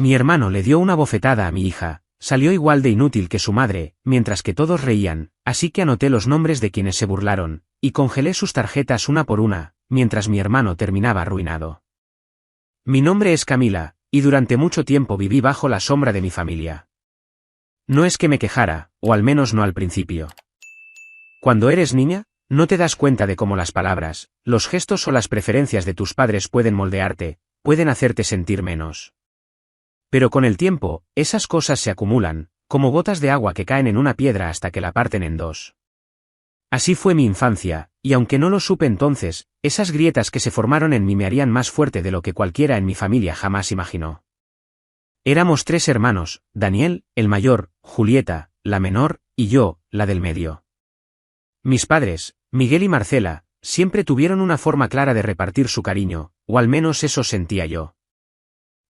Mi hermano le dio una bofetada a mi hija, salió igual de inútil que su madre, mientras que todos reían, así que anoté los nombres de quienes se burlaron, y congelé sus tarjetas una por una, mientras mi hermano terminaba arruinado. Mi nombre es Camila, y durante mucho tiempo viví bajo la sombra de mi familia. No es que me quejara, o al menos no al principio. Cuando eres niña, no te das cuenta de cómo las palabras, los gestos o las preferencias de tus padres pueden moldearte, pueden hacerte sentir menos. Pero con el tiempo, esas cosas se acumulan, como gotas de agua que caen en una piedra hasta que la parten en dos. Así fue mi infancia, y aunque no lo supe entonces, esas grietas que se formaron en mí me harían más fuerte de lo que cualquiera en mi familia jamás imaginó. Éramos 3 hermanos, Daniel, el mayor, Julieta, la menor, y yo, la del medio. Mis padres, Miguel y Marcela, siempre tuvieron una forma clara de repartir su cariño, o al menos eso sentía yo.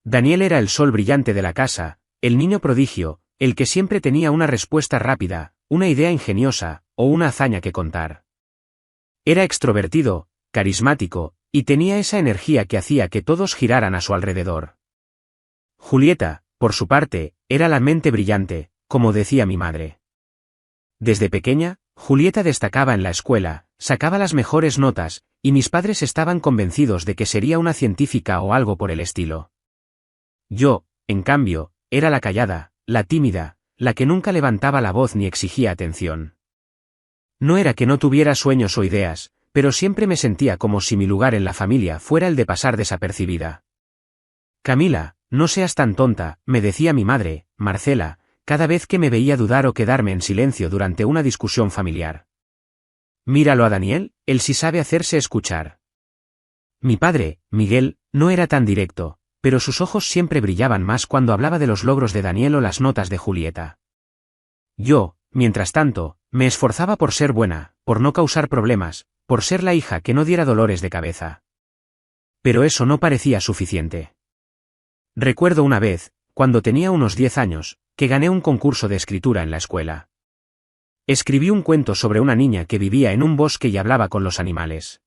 Daniel era el sol brillante de la casa, el niño prodigio, el que siempre tenía una respuesta rápida, una idea ingeniosa, o una hazaña que contar. Era extrovertido, carismático, y tenía esa energía que hacía que todos giraran a su alrededor. Julieta, por su parte, era la mente brillante, como decía mi madre. Desde pequeña, Julieta destacaba en la escuela, sacaba las mejores notas, y mis padres estaban convencidos de que sería una científica o algo por el estilo. Yo, en cambio, era la callada, la tímida, la que nunca levantaba la voz ni exigía atención. No era que no tuviera sueños o ideas, pero siempre me sentía como si mi lugar en la familia fuera el de pasar desapercibida. Camila, no seas tan tonta, me decía mi madre, Marcela, cada vez que me veía dudar o quedarme en silencio durante una discusión familiar. Míralo a Daniel, él sí sabe hacerse escuchar. Mi padre, Miguel, no era tan directo, pero sus ojos siempre brillaban más cuando hablaba de los logros de Daniel o las notas de Julieta. Yo, mientras tanto, me esforzaba por ser buena, por no causar problemas, por ser la hija que no diera dolores de cabeza. Pero eso no parecía suficiente. Recuerdo una vez, cuando tenía unos 10 años, que gané un concurso de escritura en la escuela. Escribí un cuento sobre una niña que vivía en un bosque y hablaba con los animales.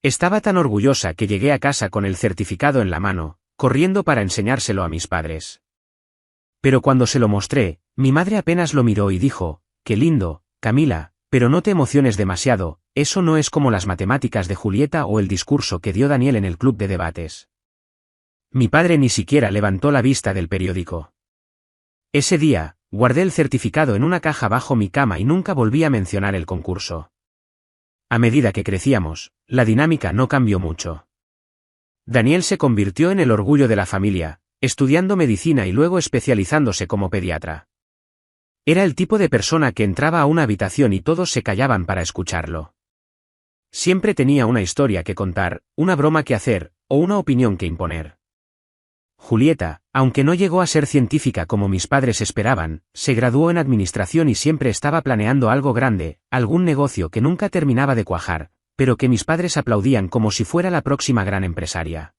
Estaba tan orgullosa que llegué a casa con el certificado en la mano, corriendo para enseñárselo a mis padres. Pero cuando se lo mostré, mi madre apenas lo miró y dijo, «Qué lindo, Camila, pero no te emociones demasiado, eso no es como las matemáticas de Julieta o el discurso que dio Daniel en el club de debates». Mi padre ni siquiera levantó la vista del periódico. Ese día, guardé el certificado en una caja bajo mi cama y nunca volví a mencionar el concurso. A medida que crecíamos, la dinámica no cambió mucho. Daniel se convirtió en el orgullo de la familia, estudiando medicina y luego especializándose como pediatra. Era el tipo de persona que entraba a una habitación y todos se callaban para escucharlo. Siempre tenía una historia que contar, una broma que hacer, o una opinión que imponer. Julieta, aunque no llegó a ser científica como mis padres esperaban, se graduó en administración y siempre estaba planeando algo grande, algún negocio que nunca terminaba de cuajar, pero que mis padres aplaudían como si fuera la próxima gran empresaria.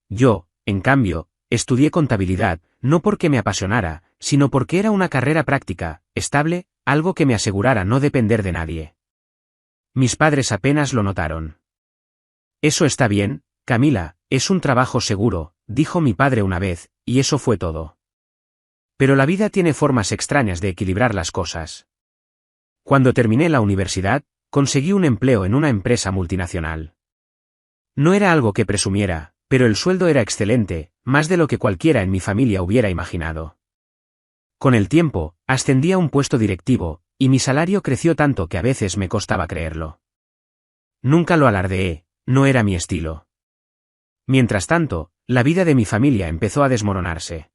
Yo, en cambio, estudié contabilidad, no porque me apasionara, sino porque era una carrera práctica, estable, algo que me asegurara no depender de nadie. Mis padres apenas lo notaron. Eso está bien, Camila, es un trabajo seguro, dijo mi padre una vez, y eso fue todo. Pero la vida tiene formas extrañas de equilibrar las cosas. Cuando terminé la universidad, conseguí un empleo en una empresa multinacional. No era algo que presumiera, pero el sueldo era excelente, más de lo que cualquiera en mi familia hubiera imaginado. Con el tiempo, ascendí a un puesto directivo, y mi salario creció tanto que a veces me costaba creerlo. Nunca lo alardeé, no era mi estilo. Mientras tanto, la vida de mi familia empezó a desmoronarse.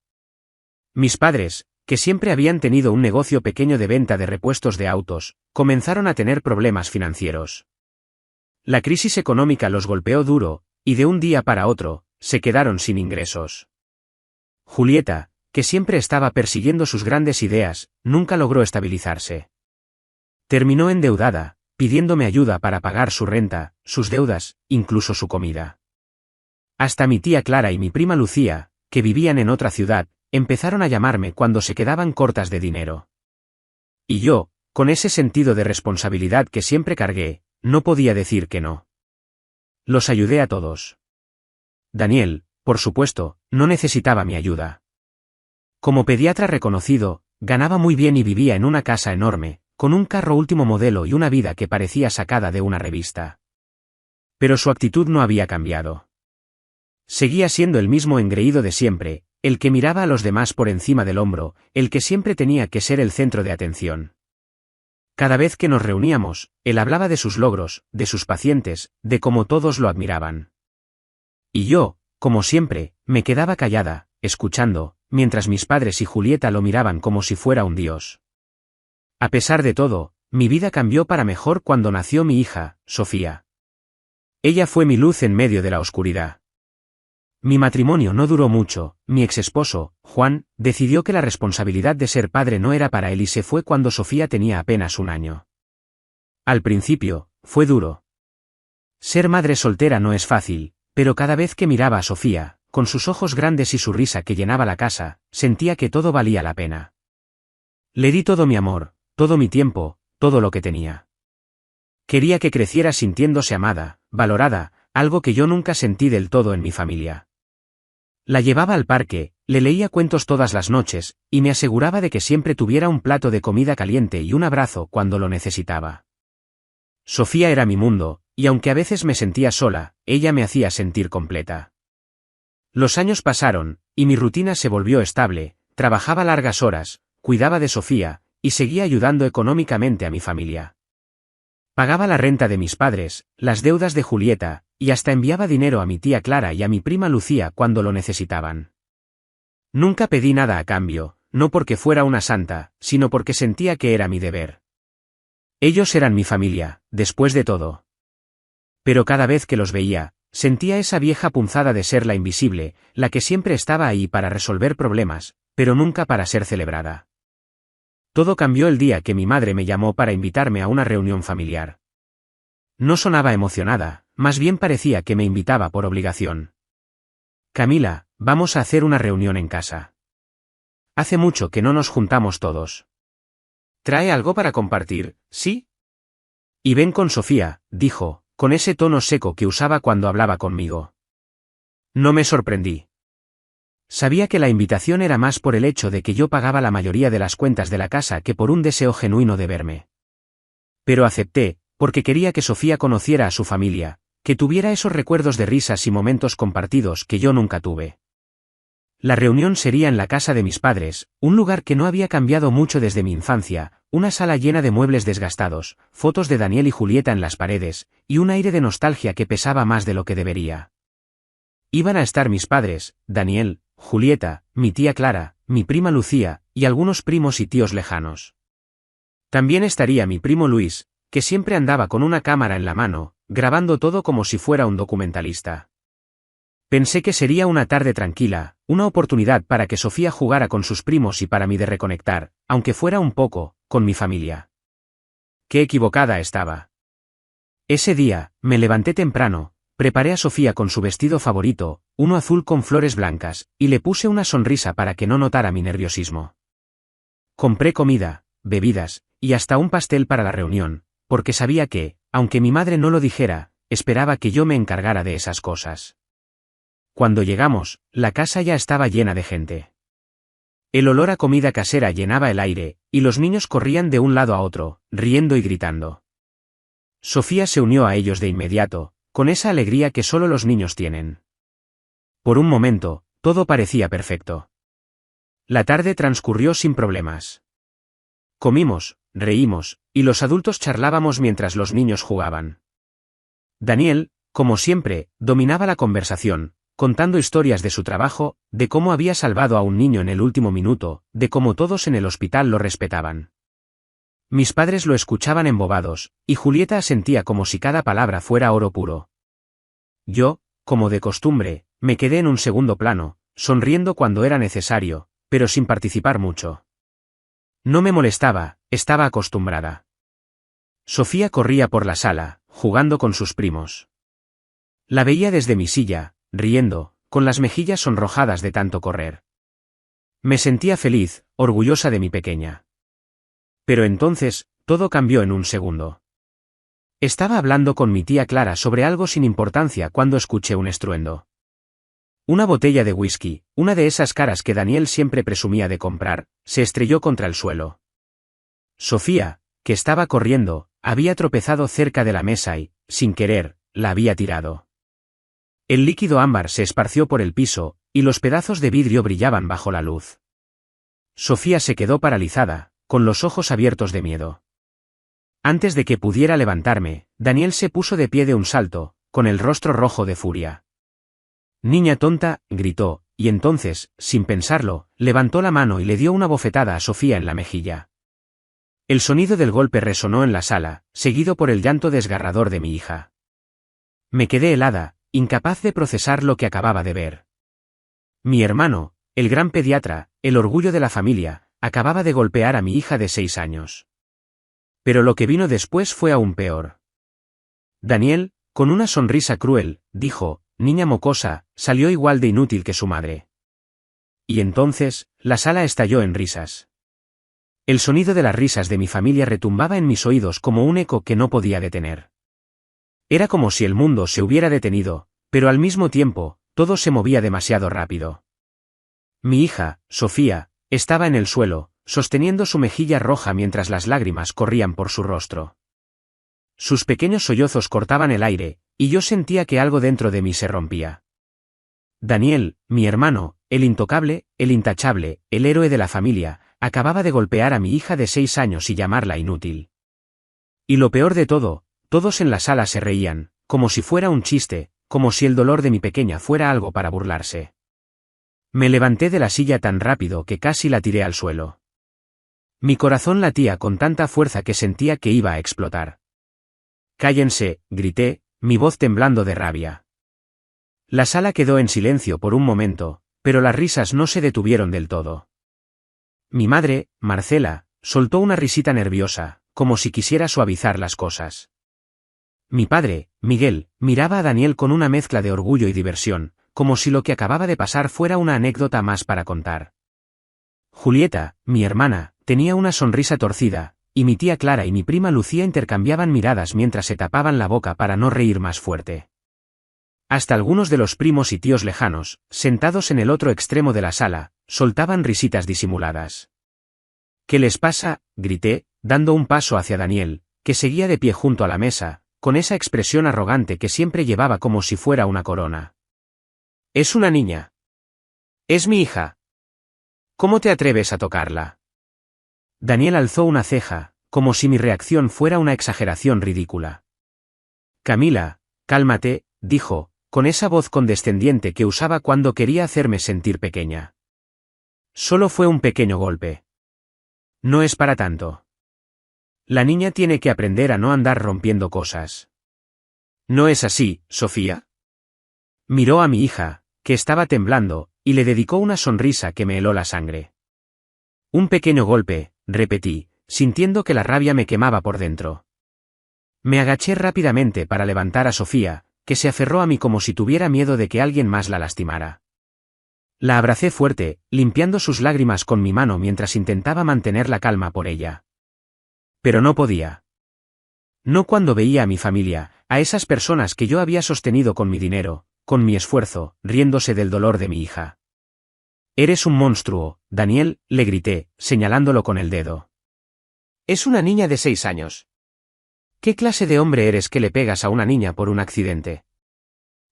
Mis padres, que siempre habían tenido un negocio pequeño de venta de repuestos de autos, comenzaron a tener problemas financieros. La crisis económica los golpeó duro, y de un día para otro, se quedaron sin ingresos. Julieta, que siempre estaba persiguiendo sus grandes ideas, nunca logró estabilizarse. Terminó endeudada, pidiéndome ayuda para pagar su renta, sus deudas, incluso su comida. Hasta mi tía Clara y mi prima Lucía, que vivían en otra ciudad, empezaron a llamarme cuando se quedaban cortas de dinero. Y yo, con ese sentido de responsabilidad que siempre cargué, no podía decir que no. Los ayudé a todos. Daniel, por supuesto, no necesitaba mi ayuda. Como pediatra reconocido, ganaba muy bien y vivía en una casa enorme, con un carro último modelo y una vida que parecía sacada de una revista. Pero su actitud no había cambiado. Seguía siendo el mismo engreído de siempre, el que miraba a los demás por encima del hombro, el que siempre tenía que ser el centro de atención. Cada vez que nos reuníamos, él hablaba de sus logros, de sus pacientes, de cómo todos lo admiraban. Y yo, como siempre, me quedaba callada, escuchando, mientras mis padres y Julieta lo miraban como si fuera un dios. A pesar de todo, mi vida cambió para mejor cuando nació mi hija, Sofía. Ella fue mi luz en medio de la oscuridad. Mi matrimonio no duró mucho, mi exesposo, Juan, decidió que la responsabilidad de ser padre no era para él y se fue cuando Sofía tenía apenas 1 año. Al principio, fue duro. Ser madre soltera no es fácil, pero cada vez que miraba a Sofía, con sus ojos grandes y su risa que llenaba la casa, sentía que todo valía la pena. Le di todo mi amor, todo mi tiempo, todo lo que tenía. Quería que creciera sintiéndose amada, valorada, algo que yo nunca sentí del todo en mi familia. La llevaba al parque, le leía cuentos todas las noches, y me aseguraba de que siempre tuviera un plato de comida caliente y un abrazo cuando lo necesitaba. Sofía era mi mundo, y aunque a veces me sentía sola, ella me hacía sentir completa. Los años pasaron, y mi rutina se volvió estable, trabajaba largas horas, cuidaba de Sofía, y seguía ayudando económicamente a mi familia. Pagaba la renta de mis padres, las deudas de Julieta, y hasta enviaba dinero a mi tía Clara y a mi prima Lucía cuando lo necesitaban. Nunca pedí nada a cambio, no porque fuera una santa, sino porque sentía que era mi deber. Ellos eran mi familia, después de todo. Pero cada vez que los veía, sentía esa vieja punzada de ser la invisible, la que siempre estaba ahí para resolver problemas, pero nunca para ser celebrada. Todo cambió el día que mi madre me llamó para invitarme a una reunión familiar. No sonaba emocionada, más bien parecía que me invitaba por obligación. Camila, vamos a hacer una reunión en casa. Hace mucho que no nos juntamos todos. ¿Trae algo para compartir, sí? Y ven con Sofía, dijo, con ese tono seco que usaba cuando hablaba conmigo. No me sorprendí. Sabía que la invitación era más por el hecho de que yo pagaba la mayoría de las cuentas de la casa que por un deseo genuino de verme. Pero acepté, porque quería que Sofía conociera a su familia, que tuviera esos recuerdos de risas y momentos compartidos que yo nunca tuve. La reunión sería en la casa de mis padres, un lugar que no había cambiado mucho desde mi infancia, una sala llena de muebles desgastados, fotos de Daniel y Julieta en las paredes, y un aire de nostalgia que pesaba más de lo que debería. Iban a estar mis padres, Daniel, Julieta, mi tía Clara, mi prima Lucía, y algunos primos y tíos lejanos. También estaría mi primo Luis, que siempre andaba con una cámara en la mano, grabando todo como si fuera un documentalista. Pensé que sería una tarde tranquila, una oportunidad para que Sofía jugara con sus primos y para mí de reconectar, aunque fuera un poco, con mi familia. Qué equivocada estaba. Ese día, me levanté temprano, preparé a Sofía con su vestido favorito, uno azul con flores blancas, y le puse una sonrisa para que no notara mi nerviosismo. Compré comida, bebidas, y hasta un pastel para la reunión, porque sabía que, aunque mi madre no lo dijera, esperaba que yo me encargara de esas cosas. Cuando llegamos, la casa ya estaba llena de gente. El olor a comida casera llenaba el aire, y los niños corrían de un lado a otro, riendo y gritando. Sofía se unió a ellos de inmediato, con esa alegría que solo los niños tienen. Por un momento, todo parecía perfecto. La tarde transcurrió sin problemas. Comimos, reímos, y los adultos charlábamos mientras los niños jugaban. Daniel, como siempre, dominaba la conversación, contando historias de su trabajo, de cómo había salvado a un niño en el último minuto, de cómo todos en el hospital lo respetaban. Mis padres lo escuchaban embobados, y Julieta asentía como si cada palabra fuera oro puro. Yo, como de costumbre, me quedé en un segundo plano, sonriendo cuando era necesario, pero sin participar mucho. No me molestaba, estaba acostumbrada. Sofía corría por la sala, jugando con sus primos. La veía desde mi silla, riendo, con las mejillas sonrojadas de tanto correr. Me sentía feliz, orgullosa de mi pequeña. Pero entonces, todo cambió en un segundo. Estaba hablando con mi tía Clara sobre algo sin importancia cuando escuché un estruendo. Una botella de whisky, una de esas caras que Daniel siempre presumía de comprar, se estrelló contra el suelo. Sofía, que estaba corriendo, había tropezado cerca de la mesa y, sin querer, la había tirado. El líquido ámbar se esparció por el piso, y los pedazos de vidrio brillaban bajo la luz. Sofía se quedó paralizada, con los ojos abiertos de miedo. Antes de que pudiera levantarme, Daniel se puso de pie de un salto, con el rostro rojo de furia. «Niña tonta», gritó, y entonces, sin pensarlo, levantó la mano y le dio una bofetada a Sofía en la mejilla. El sonido del golpe resonó en la sala, seguido por el llanto desgarrador de mi hija. Me quedé helada, incapaz de procesar lo que acababa de ver. Mi hermano, el gran pediatra, el orgullo de la familia, acababa de golpear a mi hija de 6 años. Pero lo que vino después fue aún peor. Daniel, con una sonrisa cruel, dijo: «Niña mocosa», salió igual de inútil que su madre. Y entonces, la sala estalló en risas. El sonido de las risas de mi familia retumbaba en mis oídos como un eco que no podía detener. Era como si el mundo se hubiera detenido, pero al mismo tiempo, todo se movía demasiado rápido. Mi hija, Sofía, estaba en el suelo, sosteniendo su mejilla roja mientras las lágrimas corrían por su rostro. Sus pequeños sollozos cortaban el aire, y yo sentía que algo dentro de mí se rompía. Daniel, mi hermano, el intocable, el intachable, el héroe de la familia, acababa de golpear a mi hija de 6 años y llamarla inútil. Y lo peor de todo, todos en la sala se reían, como si fuera un chiste, como si el dolor de mi pequeña fuera algo para burlarse. Me levanté de la silla tan rápido que casi la tiré al suelo. Mi corazón latía con tanta fuerza que sentía que iba a explotar. «Cállense», grité, mi voz temblando de rabia. La sala quedó en silencio por un momento, pero las risas no se detuvieron del todo. Mi madre, Marcela, soltó una risita nerviosa, como si quisiera suavizar las cosas. Mi padre, Miguel, miraba a Daniel con una mezcla de orgullo y diversión, como si lo que acababa de pasar fuera una anécdota más para contar. Julieta, mi hermana, tenía una sonrisa torcida, y mi tía Clara y mi prima Lucía intercambiaban miradas mientras se tapaban la boca para no reír más fuerte. Hasta algunos de los primos y tíos lejanos, sentados en el otro extremo de la sala, soltaban risitas disimuladas. «¿Qué les pasa?», grité, dando un paso hacia Daniel, que seguía de pie junto a la mesa, con esa expresión arrogante que siempre llevaba como si fuera una corona. «Es una niña. Es mi hija. ¿Cómo te atreves a tocarla?». Daniel alzó una ceja, como si mi reacción fuera una exageración ridícula. «Camila, cálmate», dijo, con esa voz condescendiente que usaba cuando quería hacerme sentir pequeña. «Solo fue un pequeño golpe. No es para tanto. La niña tiene que aprender a no andar rompiendo cosas». «¿No es así, Sofía?». Miró a mi hija, que estaba temblando, y le dedicó una sonrisa que me heló la sangre. «Un pequeño golpe», repetí, sintiendo que la rabia me quemaba por dentro. Me agaché rápidamente para levantar a Sofía, que se aferró a mí como si tuviera miedo de que alguien más la lastimara. La abracé fuerte, limpiando sus lágrimas con mi mano mientras intentaba mantener la calma por ella. Pero no podía. No cuando veía a mi familia, a esas personas que yo había sostenido con mi dinero, con mi esfuerzo, riéndose del dolor de mi hija. «Eres un monstruo, Daniel», le grité, señalándolo con el dedo. «Es una niña de 6 años. ¿Qué clase de hombre eres que le pegas a una niña por un accidente?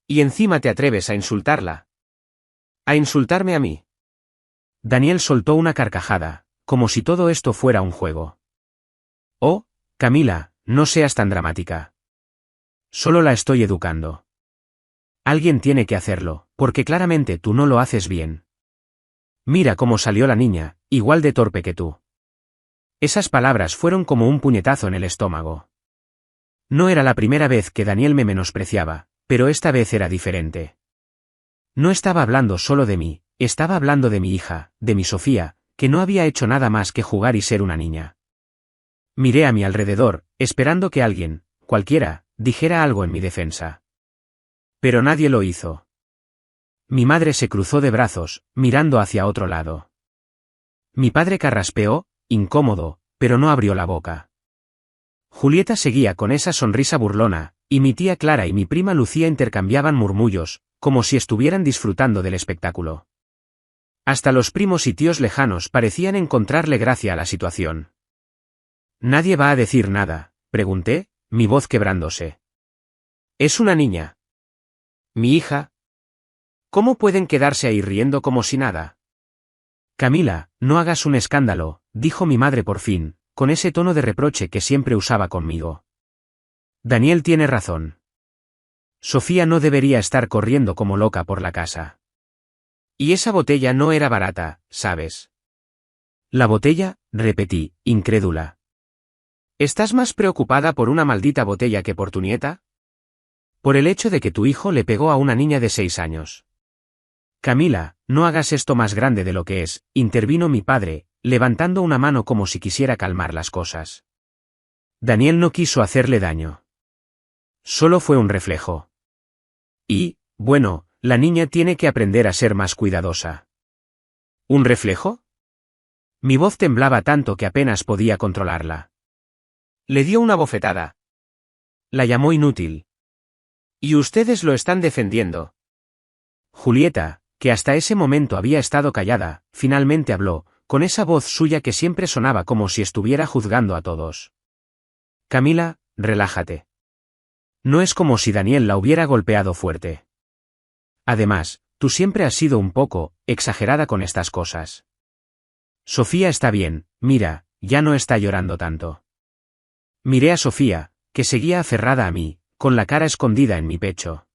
Y encima te atreves a insultarla. ¿A insultarme a mí?». Daniel soltó una carcajada, como si todo esto fuera un juego. «Oh, Camila, no seas tan dramática. Solo la estoy educando. Alguien tiene que hacerlo, porque claramente tú no lo haces bien. Mira cómo salió la niña, igual de torpe que tú». Esas palabras fueron como un puñetazo en el estómago. No era la primera vez que Daniel me menospreciaba, pero esta vez era diferente. No estaba hablando solo de mí, estaba hablando de mi hija, de mi Sofía, que no había hecho nada más que jugar y ser una niña. Miré a mi alrededor, esperando que alguien, cualquiera, dijera algo en mi defensa. Pero nadie lo hizo. Mi madre se cruzó de brazos, mirando hacia otro lado. Mi padre carraspeó, incómodo, pero no abrió la boca. Julieta seguía con esa sonrisa burlona, y mi tía Clara y mi prima Lucía intercambiaban murmullos, como si estuvieran disfrutando del espectáculo. Hasta los primos y tíos lejanos parecían encontrarle gracia a la situación. «¿Nadie va a decir nada?», pregunté, mi voz quebrándose. «Es una niña. Mi hija. ¿Cómo pueden quedarse ahí riendo como si nada?» «Camila, no hagas un escándalo», dijo mi madre por fin, con ese tono de reproche que siempre usaba conmigo. «Daniel tiene razón. Sofía no debería estar corriendo como loca por la casa. Y esa botella no era barata, ¿sabes?» «¿La botella?», repetí, incrédula. «¿Estás más preocupada por una maldita botella que por tu nieta?» «Por el hecho de que tu hijo le pegó a una niña de 6 años. «Camila, no hagas esto más grande de lo que es», intervino mi padre, levantando una mano como si quisiera calmar las cosas. Daniel no quiso hacerle daño. Solo fue un reflejo. Y, bueno, la niña tiene que aprender a ser más cuidadosa. ¿Un reflejo? Mi voz temblaba tanto que apenas podía controlarla. Le dio una bofetada. La llamó inútil. Y ustedes lo están defendiendo. Julieta, que hasta ese momento había estado callada, finalmente habló, con esa voz suya que siempre sonaba como si estuviera juzgando a todos. «Camila, relájate. No es como si Daniel la hubiera golpeado fuerte. Además, tú siempre has sido un poco exagerada con estas cosas. Sofía está bien, mira, ya no está llorando tanto». Miré a Sofía, que seguía aferrada a mí, con la cara escondida en mi pecho.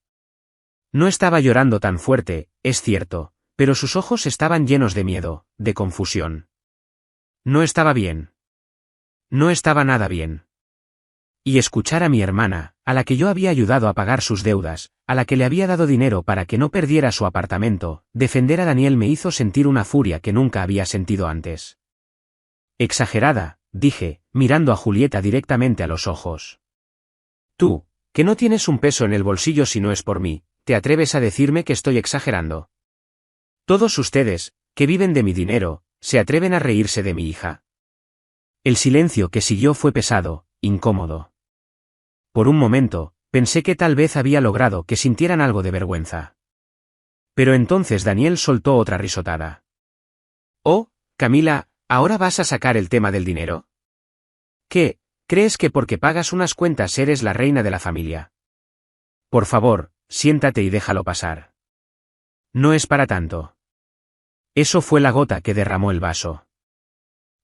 No estaba llorando tan fuerte, es cierto, pero sus ojos estaban llenos de miedo, de confusión. No estaba bien. No estaba nada bien. Y escuchar a mi hermana, a la que yo había ayudado a pagar sus deudas, a la que le había dado dinero para que no perdiera su apartamento, defender a Daniel me hizo sentir una furia que nunca había sentido antes. «Exagerada», dije, mirando a Julieta directamente a los ojos. «Tú, que no tienes un peso en el bolsillo si no es por mí, ¿te atreves a decirme que estoy exagerando? Todos ustedes, que viven de mi dinero, se atreven a reírse de mi hija». El silencio que siguió fue pesado, incómodo. Por un momento, pensé que tal vez había logrado que sintieran algo de vergüenza. Pero entonces Daniel soltó otra risotada. «Oh, Camila, ¿ahora vas a sacar el tema del dinero? ¿Qué, crees que porque pagas unas cuentas eres la reina de la familia? Por favor, siéntate y déjalo pasar. No es para tanto». Eso fue la gota que derramó el vaso.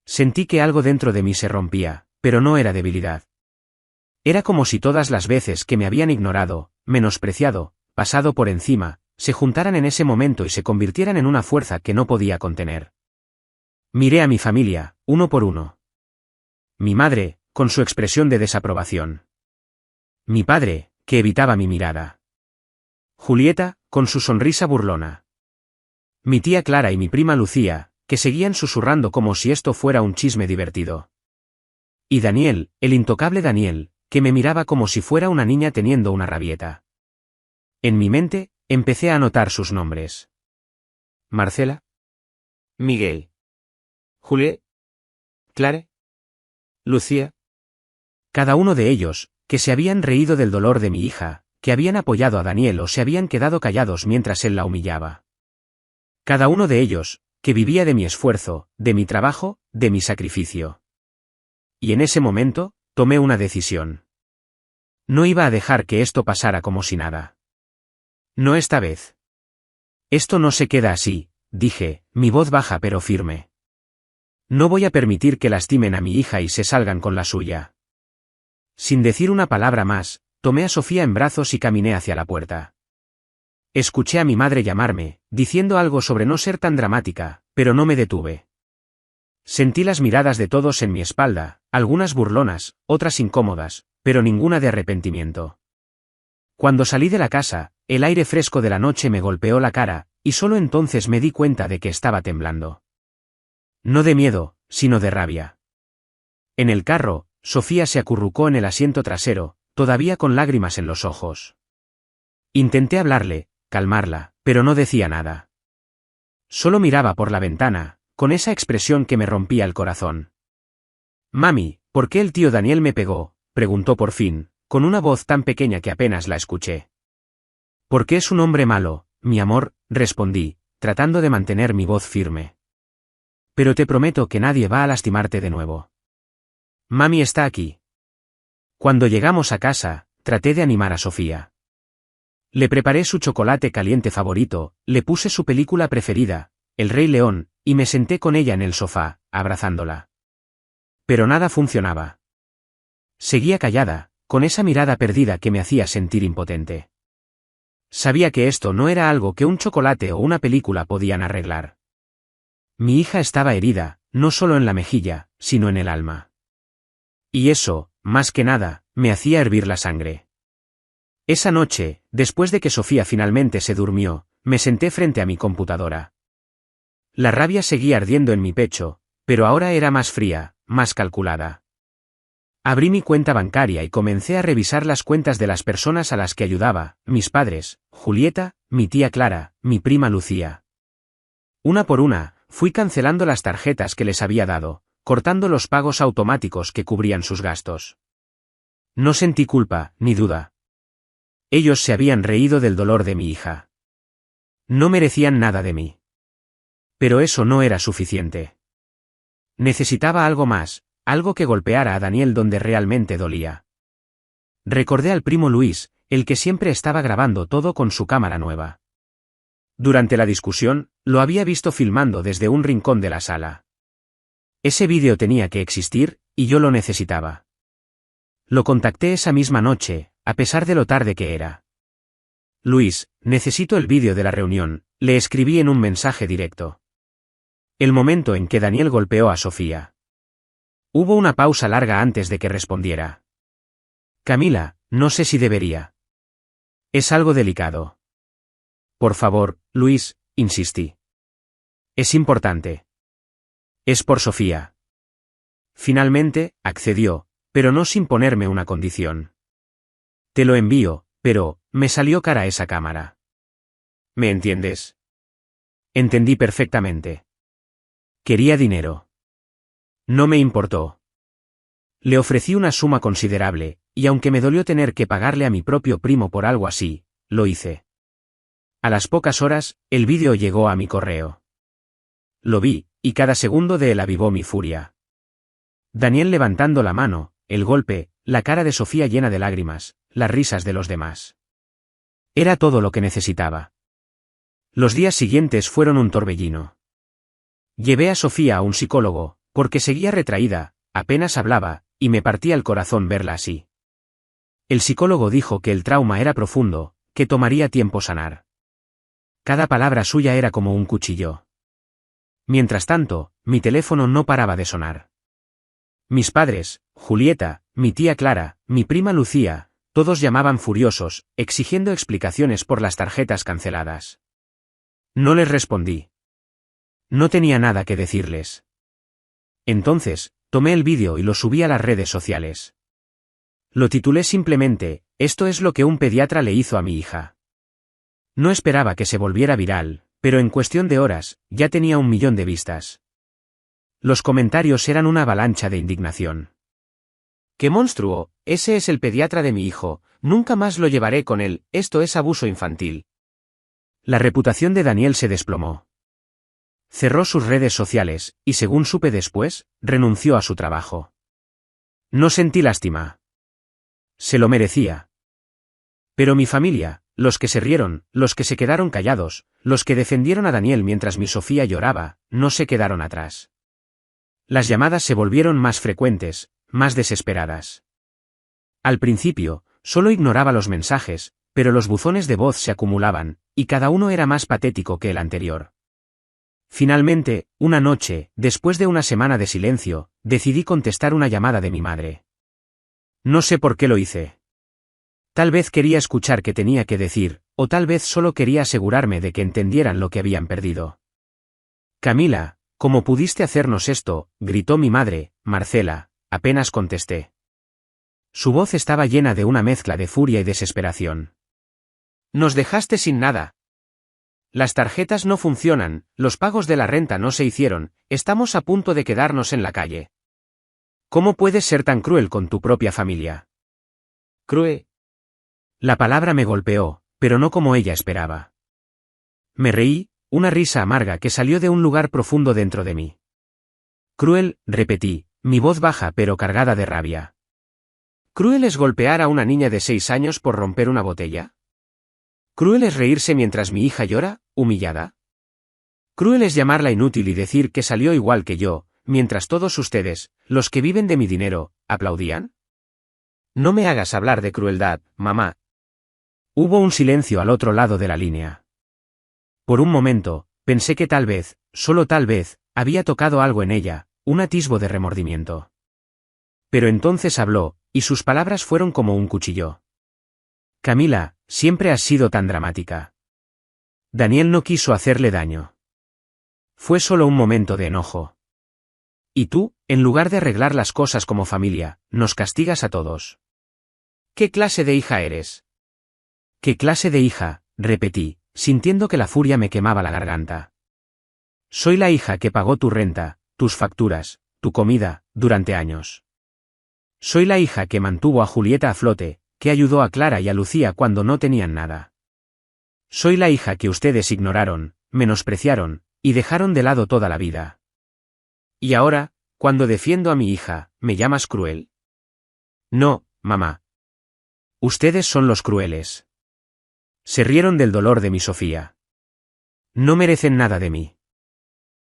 Sentí que algo dentro de mí se rompía, pero no era debilidad. Era como si todas las veces que me habían ignorado, menospreciado, pasado por encima, se juntaran en ese momento y se convirtieran en una fuerza que no podía contener. Miré a mi familia, uno por uno. Mi madre, con su expresión de desaprobación. Mi padre, que evitaba mi mirada. Julieta, con su sonrisa burlona. Mi tía Clara y mi prima Lucía, que seguían susurrando como si esto fuera un chisme divertido. Y Daniel, el intocable Daniel, que me miraba como si fuera una niña teniendo una rabieta. En mi mente, empecé a anotar sus nombres. Marcela. Miguel. Juliet. Clara. Lucía. Cada uno de ellos, que se habían reído del dolor de mi hija, que habían apoyado a Daniel o se habían quedado callados mientras él la humillaba. Cada uno de ellos, que vivía de mi esfuerzo, de mi trabajo, de mi sacrificio. Y en ese momento, tomé una decisión. No iba a dejar que esto pasara como si nada. No esta vez. Esto no se queda así, dije, mi voz baja pero firme. No voy a permitir que lastimen a mi hija y se salgan con la suya. Sin decir una palabra más, tomé a Sofía en brazos y caminé hacia la puerta. Escuché a mi madre llamarme, diciendo algo sobre no ser tan dramática, pero no me detuve. Sentí las miradas de todos en mi espalda, algunas burlonas, otras incómodas, pero ninguna de arrepentimiento. Cuando salí de la casa, el aire fresco de la noche me golpeó la cara, y solo entonces me di cuenta de que estaba temblando. No de miedo, sino de rabia. En el carro, Sofía se acurrucó en el asiento trasero, todavía con lágrimas en los ojos. Intenté hablarle, calmarla, pero no decía nada. Solo miraba por la ventana, con esa expresión que me rompía el corazón. «Mami, ¿por qué el tío Daniel me pegó?», preguntó por fin, con una voz tan pequeña que apenas la escuché. Porque es un hombre malo, mi amor, respondí, tratando de mantener mi voz firme. Pero te prometo que nadie va a lastimarte de nuevo. Mami está aquí. Cuando llegamos a casa, traté de animar a Sofía. Le preparé su chocolate caliente favorito, le puse su película preferida, El Rey León, y me senté con ella en el sofá, abrazándola. Pero nada funcionaba. Seguía callada, con esa mirada perdida que me hacía sentir impotente. Sabía que esto no era algo que un chocolate o una película podían arreglar. Mi hija estaba herida, no solo en la mejilla, sino en el alma. Y eso, más que nada, me hacía hervir la sangre. Esa noche, después de que Sofía finalmente se durmió, me senté frente a mi computadora. La rabia seguía ardiendo en mi pecho, pero ahora era más fría, más calculada. Abrí mi cuenta bancaria y comencé a revisar las cuentas de las personas a las que ayudaba, mis padres, Julieta, mi tía Clara, mi prima Lucía. Una por una, fui cancelando las tarjetas que les había dado, cortando los pagos automáticos que cubrían sus gastos. No sentí culpa, ni duda. Ellos se habían reído del dolor de mi hija. No merecían nada de mí. Pero eso no era suficiente. Necesitaba algo más, algo que golpeara a Daniel donde realmente dolía. Recordé al primo Luis, el que siempre estaba grabando todo con su cámara nueva. Durante la discusión, lo había visto filmando desde un rincón de la sala. Ese vídeo tenía que existir, y yo lo necesitaba. Lo contacté esa misma noche, a pesar de lo tarde que era. Luis, necesito el vídeo de la reunión, le escribí en un mensaje directo. El momento en que Daniel golpeó a Sofía. Hubo una pausa larga antes de que respondiera. Camila, no sé si debería. Es algo delicado. Por favor, Luis, insistí. Es importante. Es por Sofía. Finalmente, accedió, pero no sin ponerme una condición. Te lo envío, pero, me salió cara esa cámara. ¿Me entiendes? Entendí perfectamente. Quería dinero. No me importó. Le ofrecí una suma considerable, y aunque me dolió tener que pagarle a mi propio primo por algo así, lo hice. A las pocas horas, el vídeo llegó a mi correo. Lo vi, y cada segundo de él avivó mi furia. Daniel levantando la mano, el golpe, la cara de Sofía llena de lágrimas, las risas de los demás. Era todo lo que necesitaba. Los días siguientes fueron un torbellino. Llevé a Sofía a un psicólogo, porque seguía retraída, apenas hablaba, y me partía el corazón verla así. El psicólogo dijo que el trauma era profundo, que tomaría tiempo sanar. Cada palabra suya era como un cuchillo. Mientras tanto, mi teléfono no paraba de sonar. Mis padres, Julieta, mi tía Clara, mi prima Lucía, todos llamaban furiosos, exigiendo explicaciones por las tarjetas canceladas. No les respondí. No tenía nada que decirles. Entonces, tomé el vídeo y lo subí a las redes sociales. Lo titulé simplemente, «Esto es lo que un pediatra le hizo a mi hija». No esperaba que se volviera viral, pero en cuestión de horas, ya tenía 1 millón de vistas. Los comentarios eran una avalancha de indignación. ¡Qué monstruo! Ese es el pediatra de mi hijo, nunca más lo llevaré con él, esto es abuso infantil. La reputación de Daniel se desplomó. Cerró sus redes sociales, y según supe después, renunció a su trabajo. No sentí lástima. Se lo merecía. Pero mi familia, los que se rieron, los que se quedaron callados, los que defendieron a Daniel mientras mi Sofía lloraba, no se quedaron atrás. Las llamadas se volvieron más frecuentes, más desesperadas. Al principio, solo ignoraba los mensajes, pero los buzones de voz se acumulaban, y cada uno era más patético que el anterior. Finalmente, una noche, después de una semana de silencio, decidí contestar una llamada de mi madre. No sé por qué lo hice. Tal vez quería escuchar qué tenía que decir, o tal vez solo quería asegurarme de que entendieran lo que habían perdido. Camila, ¿cómo pudiste hacernos esto?, gritó mi madre, Marcela, apenas contesté. Su voz estaba llena de una mezcla de furia y desesperación. Nos dejaste sin nada. Las tarjetas no funcionan, los pagos de la renta no se hicieron, estamos a punto de quedarnos en la calle. ¿Cómo puedes ser tan cruel con tu propia familia? Cruel. La palabra me golpeó, pero no como ella esperaba. Me reí, una risa amarga que salió de un lugar profundo dentro de mí. Cruel, repetí, mi voz baja pero cargada de rabia. ¿Cruel es golpear a una niña de 6 años por romper una botella? ¿Cruel es reírse mientras mi hija llora, humillada? ¿Cruel es llamarla inútil y decir que salió igual que yo, mientras todos ustedes, los que viven de mi dinero, aplaudían? No me hagas hablar de crueldad, mamá. Hubo un silencio al otro lado de la línea. Por un momento, pensé que tal vez, solo tal vez, había tocado algo en ella, un atisbo de remordimiento. Pero entonces habló, y sus palabras fueron como un cuchillo. Camila, siempre has sido tan dramática. Daniel no quiso hacerle daño. Fue solo un momento de enojo. Y tú, en lugar de arreglar las cosas como familia, nos castigas a todos. ¿Qué clase de hija eres? ¿Qué clase de hija?, repetí, sintiendo que la furia me quemaba la garganta. Soy la hija que pagó tu renta, tus facturas, tu comida, durante años. Soy la hija que mantuvo a Julieta a flote, que ayudó a Clara y a Lucía cuando no tenían nada. Soy la hija que ustedes ignoraron, menospreciaron, y dejaron de lado toda la vida. Y ahora, cuando defiendo a mi hija, ¿me llamas cruel? No, mamá. Ustedes son los crueles. Se rieron del dolor de mi Sofía. No merecen nada de mí.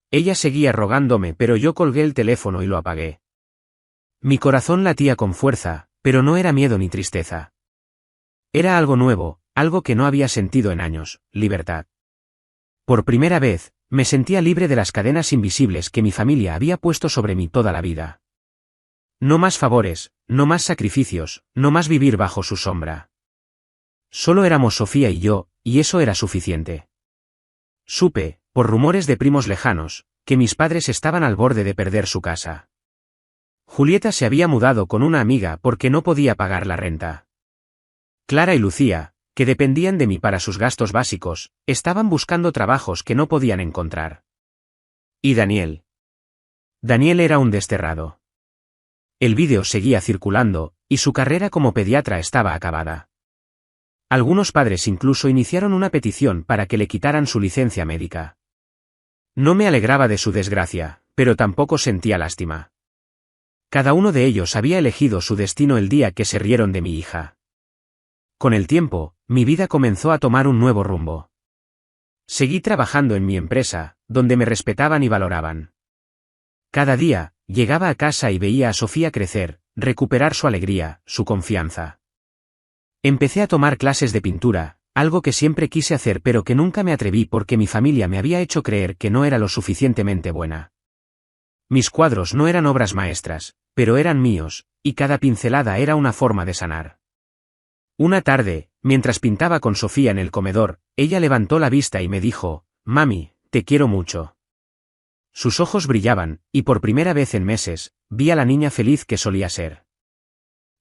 Ella seguía rogándome, pero yo colgué el teléfono y lo apagué. Mi corazón latía con fuerza, pero no era miedo ni tristeza. Era algo nuevo, algo que no había sentido en años, libertad. Por primera vez, me sentía libre de las cadenas invisibles que mi familia había puesto sobre mí toda la vida. No más favores, no más sacrificios, no más vivir bajo su sombra. Solo éramos Sofía y yo, y eso era suficiente. Supe, por rumores de primos lejanos, que mis padres estaban al borde de perder su casa. Julieta se había mudado con una amiga porque no podía pagar la renta. Clara y Lucía, que dependían de mí para sus gastos básicos, estaban buscando trabajos que no podían encontrar. ¿Y Daniel? Daniel era un desterrado. El vídeo seguía circulando, y su carrera como pediatra estaba acabada. Algunos padres incluso iniciaron una petición para que le quitaran su licencia médica. No me alegraba de su desgracia, pero tampoco sentía lástima. Cada uno de ellos había elegido su destino el día que se rieron de mi hija. Con el tiempo, mi vida comenzó a tomar un nuevo rumbo. Seguí trabajando en mi empresa, donde me respetaban y valoraban. Cada día, llegaba a casa y veía a Sofía crecer, recuperar su alegría, su confianza. Empecé a tomar clases de pintura, algo que siempre quise hacer pero que nunca me atreví porque mi familia me había hecho creer que no era lo suficientemente buena. Mis cuadros no eran obras maestras, pero eran míos, y cada pincelada era una forma de sanar. Una tarde, mientras pintaba con Sofía en el comedor, ella levantó la vista y me dijo, «Mami, te quiero mucho». Sus ojos brillaban, y por primera vez en meses, vi a la niña feliz que solía ser.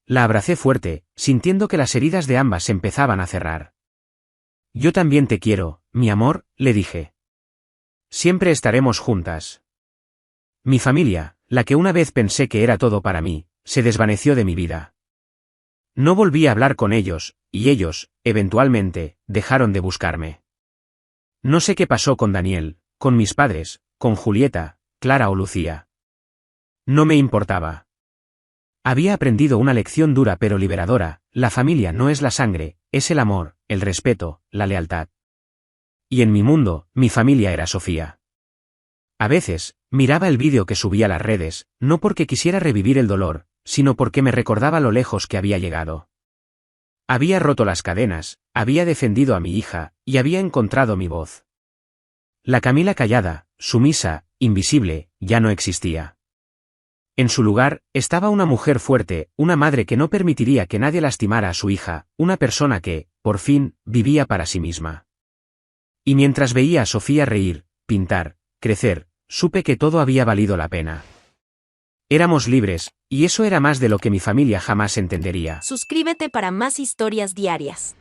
La abracé fuerte, sintiendo que las heridas de ambas empezaban a cerrar. «Yo también te quiero, mi amor», le dije. «Siempre estaremos juntas». Mi familia, la que una vez pensé que era todo para mí, se desvaneció de mi vida. No volví a hablar con ellos, y ellos, eventualmente, dejaron de buscarme. No sé qué pasó con Daniel, con mis padres, con Julieta, Clara o Lucía. No me importaba. Había aprendido una lección dura pero liberadora: la familia no es la sangre, es el amor, el respeto, la lealtad. Y en mi mundo, mi familia era Sofía. A veces, miraba el vídeo que subía a las redes, no porque quisiera revivir el dolor, sino porque me recordaba lo lejos que había llegado. Había roto las cadenas, había defendido a mi hija, y había encontrado mi voz. La Camila callada, sumisa, invisible, ya no existía. En su lugar, estaba una mujer fuerte, una madre que no permitiría que nadie lastimara a su hija, una persona que, por fin, vivía para sí misma. Y mientras veía a Sofía reír, pintar, crecer, supe que todo había valido la pena. Éramos libres, y eso era más de lo que mi familia jamás entendería. Suscríbete para más historias diarias.